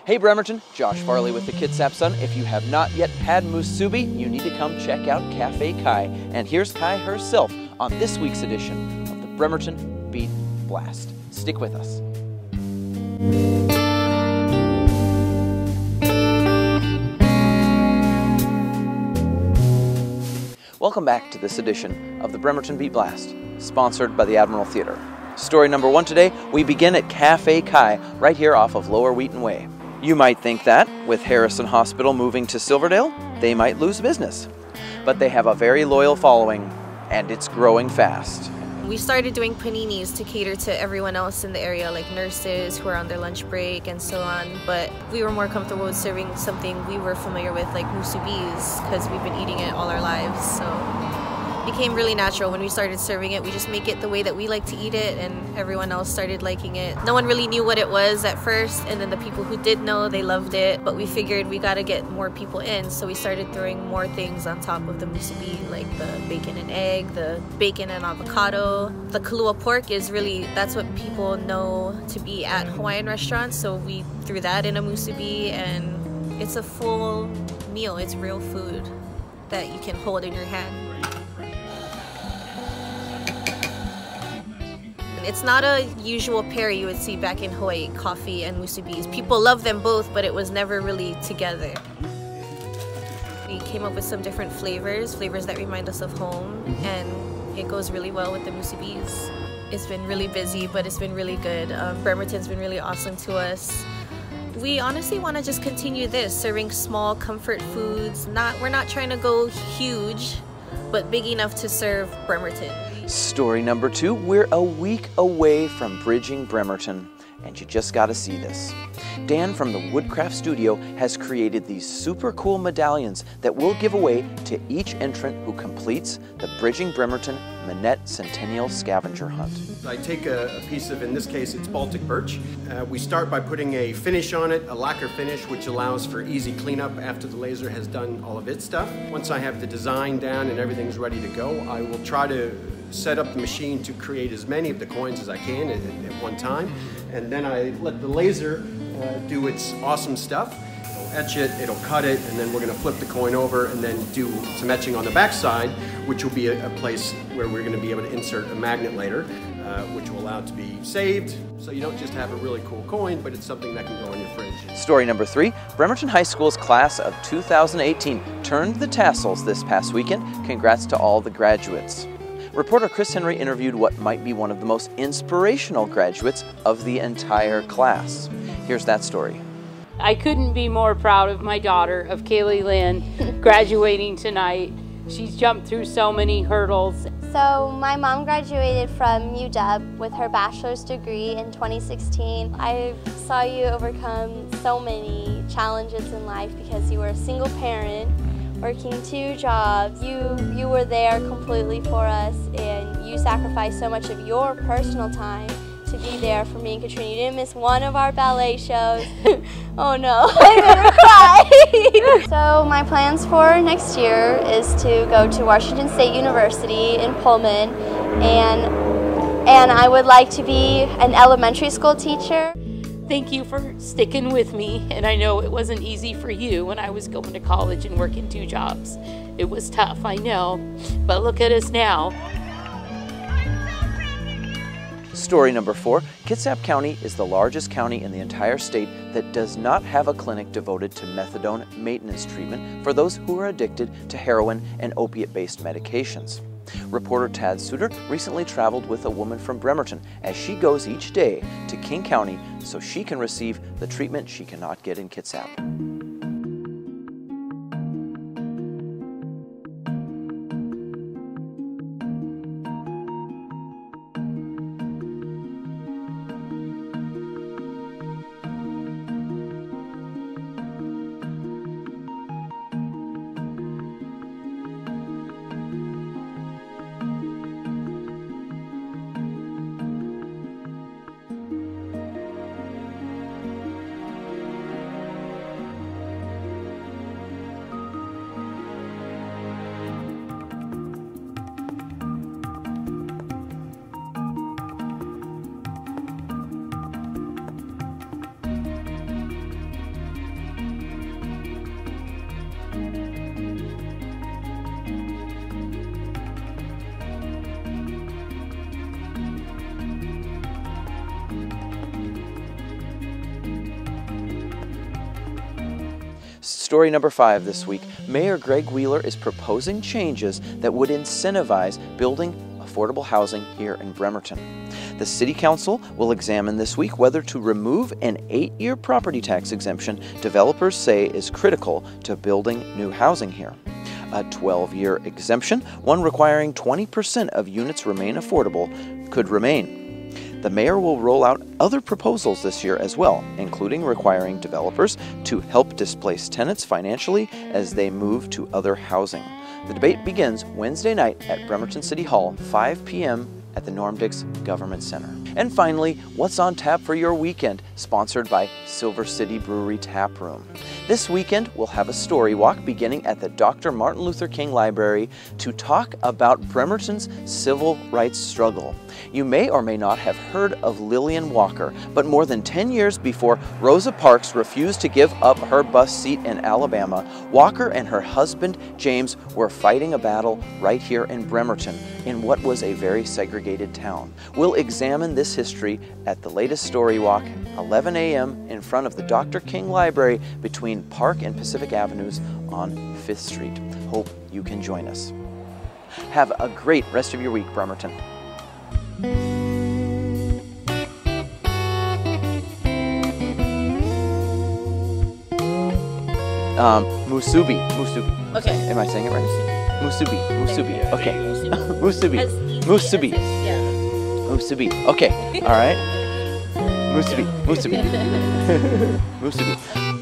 Hey Bremerton, Josh Farley with the Kitsap Sun. If you have not yet had Musubi, you need to come check out Cafe Kai. And here's Kai herself on this week's edition of the Bremerton Beat Blast. Stick with us. Welcome back to this edition of the Bremerton Beat Blast, sponsored by the Admiral Theater. Story number one today, we begin at Cafe Kai, right here off of Lower Wheaton Way. You might think that, with Harrison Hospital moving to Silverdale, they might lose business. But they have a very loyal following, and it's growing fast. We started doing paninis to cater to everyone else in the area, like nurses who are on their lunch break and so on. But we were more comfortable with serving something we were familiar with, like Musubis, because we've been eating it all our lives. So it became really natural when we started serving it. We just make it the way that we like to eat it, and everyone else started liking it. No one really knew what it was at first, and then the people who did know, they loved it. But we figured we gotta get more people in, so we started throwing more things on top of the musubi, like the bacon and egg, the bacon and avocado. The Kalua pork is really, that's what people know to be at Hawaiian restaurants, so we threw that in a musubi, and it's a full meal. It's real food that you can hold in your hand. It's not a usual pair you would see back in Hawaii, coffee and musubis. People love them both, but it was never really together. We came up with some different flavors that remind us of home, and it goes really well with the musubis. It's been really busy, but it's been really good. Bremerton's been really awesome to us. We honestly want to just continue this, serving small comfort foods. We're not trying to go huge, but big enough to serve Bremerton. Story number two, we're a week away from bridging Bremerton, and you just gotta see this. Dan from the Woodcraft Studio has created these super cool medallions that we'll give away to each entrant who completes the Bridging Bremerton Minette Centennial Scavenger Hunt. I take a piece of, in this case, it's Baltic birch. We start by putting a finish on it, a lacquer finish, which allows for easy cleanup after the laser has done all of its stuff. Once I have the design down and everything's ready to go, I will try to set up the machine to create as many of the coins as I can at one time. And then I let the laser do its awesome stuff. It'll etch it, it'll cut it, and then we're going to flip the coin over and then do some etching on the back side, which will be a place where we're going to be able to insert a magnet later, which will allow it to be saved. So you don't just have a really cool coin, but it's something that can go in your fridge. Story number three, Bremerton High School's class of 2018 turned the tassels this past weekend. Congrats to all the graduates. Reporter Chris Henry interviewed what might be one of the most inspirational graduates of the entire class. Here's that story. I couldn't be more proud of my daughter, of Kaylee Lynn, graduating tonight. She's jumped through so many hurdles. So my mom graduated from UW with her bachelor's degree in 2016. I saw you overcome so many challenges in life because you were a single parent, working 2 jobs. You were there completely for us, and you sacrificed so much of your personal time to be there for me and Katrina. You didn't miss one of our ballet shows. Oh no, I'm gonna cry. So my plans for next year is to go to Washington State University in Pullman, and I would like to be an elementary school teacher. Thank you for sticking with me, and I know it wasn't easy for you when I was going to college and working 2 jobs. It was tough, I know, but look at us now. Story number four, Kitsap County is the largest county in the entire state that does not have a clinic devoted to methadone maintenance treatment for those who are addicted to heroin and opiate-based medications. Reporter Tad Sooter recently traveled with a woman from Bremerton as she goes each day to King County so she can receive the treatment she cannot get in Kitsap. Story number 5 this week. Mayor Greg Wheeler is proposing changes that would incentivize building affordable housing here in Bremerton. The City Council will examine this week whether to remove an 8-year property tax exemption developers say is critical to building new housing here. A 12-year exemption, one requiring 20% of units remain affordable, could remain. The mayor will roll out other proposals this year as well, including requiring developers to help displaced tenants financially as they move to other housing. The debate begins Wednesday night at Bremerton City Hall, 5 p.m. at the Norm Dix Government Center. And finally, what's on tap for your weekend? Sponsored by Silver City Brewery Tap Room. This weekend, we'll have a story walk beginning at the Dr. Martin Luther King Library to talk about Bremerton's civil rights struggle. You may or may not have heard of Lillian Walker, but more than 10 years before Rosa Parks refused to give up her bus seat in Alabama, Walker and her husband, James, were fighting a battle right here in Bremerton, in what was a very segregated town. We'll examine this history at the latest Story Walk, 11 a.m. in front of the Dr. King Library between Park and Pacific Avenues on 5th Street. Hope you can join us. Have a great rest of your week, Bremerton. Musubi. Okay. Am I saying it right? Musubi. Okay. Musubi. Yeah. Musubi. Okay. All right. Musubi. Musubi.